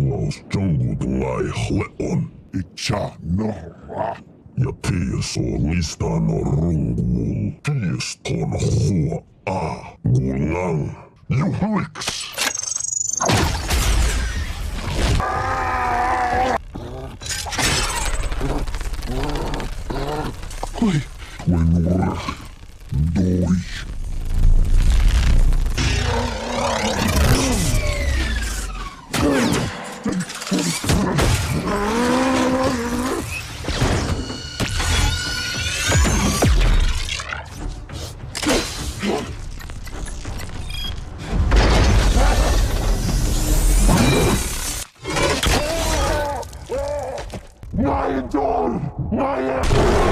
suaus janggut ngai hleon. Itcha norra. Ja ties on listan rungmul. Ties ton hua a gulngang. Juhliks. Oi, wenura. Doi. My door! My